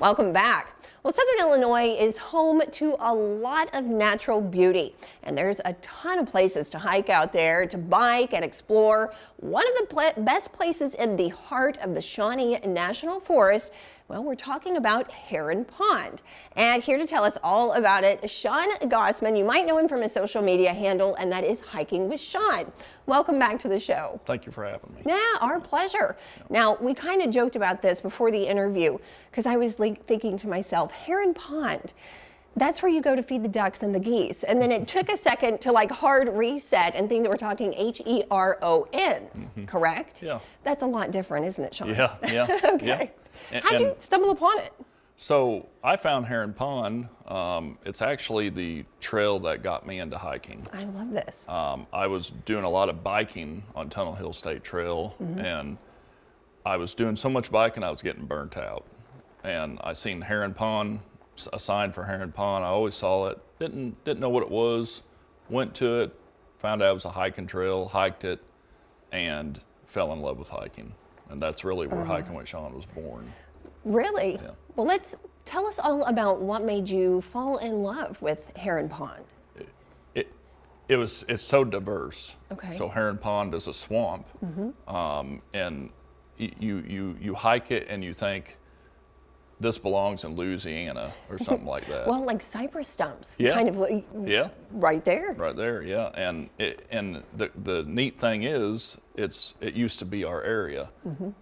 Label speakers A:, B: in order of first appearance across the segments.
A: Welcome back. Well, Southern Illinois is home to a lot of natural beauty, and there's a ton of places to hike out there, to bike and explore. One of the best places in the heart of the Shawnee National Forest, well, we're talking about Heron Pond. And here to tell us all about it, Shawn Gossman. You might know him from his social media handle, and that is Hiking with Shawn. Welcome back to the show.
B: Thank you for having me.
A: Yeah, our pleasure. Yeah. Now, we kind of joked about this before the interview because I was thinking to myself, Heron Pond, that's where you go to feed the ducks and the geese. And then it took a second to hard reset and think that we're talking Heron, correct?
B: Yeah.
A: That's a lot different, isn't it, Shawn?
B: Yeah, yeah.
A: Okay. Yeah. How'd you stumble upon it?
B: So I found Heron Pond. It's actually the trail that got me into hiking.
A: I love this.
B: I was doing a lot of biking on Tunnel Hill State Trail, and I was doing so much biking I was getting burnt out. And I seen Heron Pond, a sign for Heron Pond. I always saw it, didn't know what it was, went to it, found out it was a hiking trail, hiked it, and fell in love with hiking. And that's really where Hiking with Shawn was born.
A: Really?
B: Yeah.
A: Well, tell us all about what made you fall in love with Heron Pond.
B: It's so diverse.
A: Okay.
B: So Heron Pond is a swamp, and you hike it and you think this belongs in Louisiana or something like that.
A: Well, like cypress stumps,
B: yeah.
A: kind of right there.
B: Right there, yeah. And the neat thing is, it used to be our area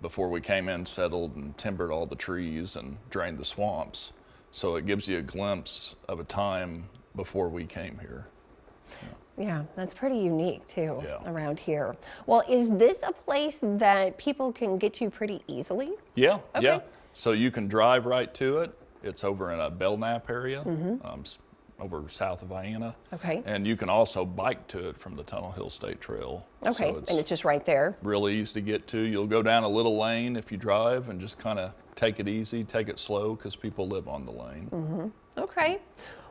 B: before we came in, settled, and timbered all the trees and drained the swamps. So it gives you a glimpse of a time before we came here.
A: Yeah, that's pretty unique too,
B: yeah.
A: around here. Well, is this a place that people can get to pretty easily?
B: Yeah,
A: okay.
B: Yeah. So you can drive right to it. It's over in a Belknap area, over south of Vienna.
A: Okay.
B: And you can also bike to it from the Tunnel Hill State Trail.
A: Okay,
B: so
A: and it's just right there.
B: Really easy to get to. You'll go down a little lane if you drive and just kind of take it easy, take it slow, because people live on the lane.
A: Okay.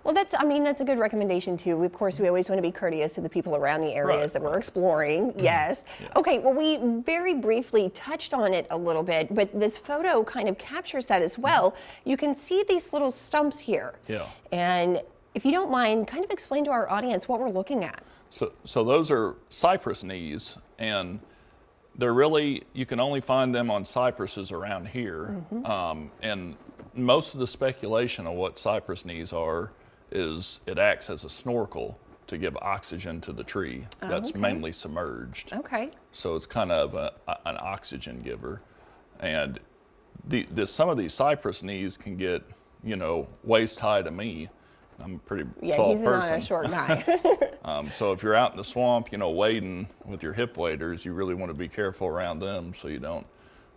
A: Well, that's a good recommendation too. Of course, we always want to be courteous to the people around the areas that we're exploring. Yes. Yeah. Okay, well, we very briefly touched on it a little bit, but this photo kind of captures that as well. You can see these little stumps here.
B: Yeah.
A: And if you don't mind, kind of explain to our audience what we're looking at.
B: So those are cypress knees, and they're really, you can only find them on cypresses around here. And most of the speculation of what cypress knees are is it acts as a snorkel to give oxygen to the tree that's mainly submerged.
A: Okay.
B: So it's kind of an oxygen giver. And some of these cypress knees can get, waist high to me. I'm a pretty tall person.
A: Yeah, he's not a short guy.
B: So if you're out in the swamp, wading with your hip waders, you really want to be careful around them so you don't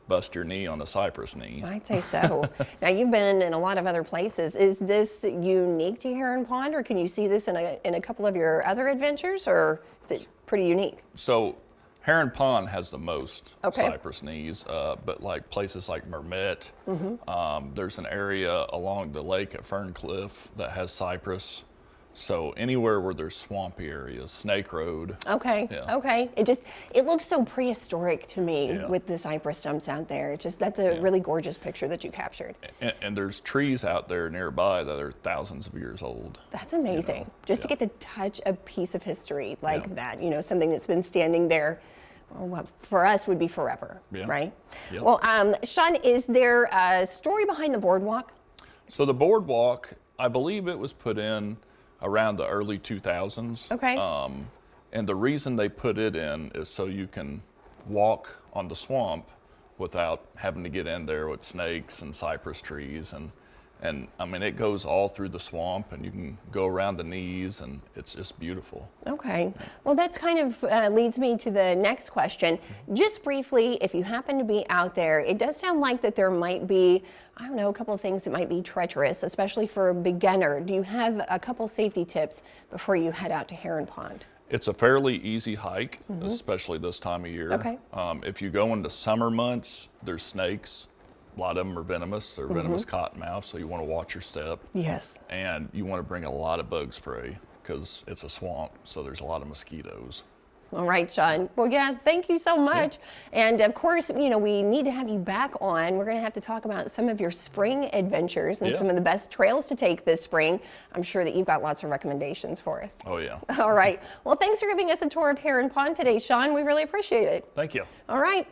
B: bust your knee on a cypress knee.
A: I'd say so. Now, you've been in a lot of other places. Is this unique to Heron Pond, or can you see this in a couple of your other adventures, or is it pretty unique?
B: So Heron Pond has the most cypress knees, but places like Mermet, there's an area along the lake at Ferncliff that has cypress. So anywhere where there's swampy areas, Snake Road.
A: Okay,
B: yeah.
A: Okay. It looks so prehistoric to me with the cypress stumps out there. That's a really gorgeous picture that you captured.
B: And there's trees out there nearby that are thousands of years old.
A: That's amazing. Just to get to touch a piece of history like that, something that's been standing there, well, for us would be forever, right?
B: Yep.
A: Well, Shawn, is there a story behind the boardwalk?
B: So the boardwalk, I believe it was put in around the early 2000s.
A: Okay.
B: And the reason they put it in is so you can walk on the swamp without having to get in there with snakes and cypress trees. And I mean, it goes all through the swamp, and you can go around the knees, and it's just beautiful.
A: Okay. Well, that's kind of leads me to the next question. Just briefly, if you happen to be out there, it does sound like that there might be, a couple of things that might be treacherous, especially for a beginner. Do you have a couple safety tips before you head out to Heron Pond?
B: It's a fairly easy hike, especially this time of year.
A: Okay.
B: If you go into summer months, there's snakes. A lot of them are venomous. They're venomous cottonmouth, so you want to watch your step.
A: Yes.
B: And you want to bring a lot of bug spray because it's a swamp, so there's a lot of mosquitoes.
A: All right, Shawn. Well, yeah, thank you so much. Yeah. And of course, you know, we need to have you back on. We're going to have to talk about some of your spring adventures and some of the best trails to take this spring. I'm sure that you've got lots of recommendations for us.
B: Oh, yeah.
A: All right. Well, thanks for giving us a tour of Heron Pond today, Shawn. We really appreciate it.
B: Thank you.
A: All right.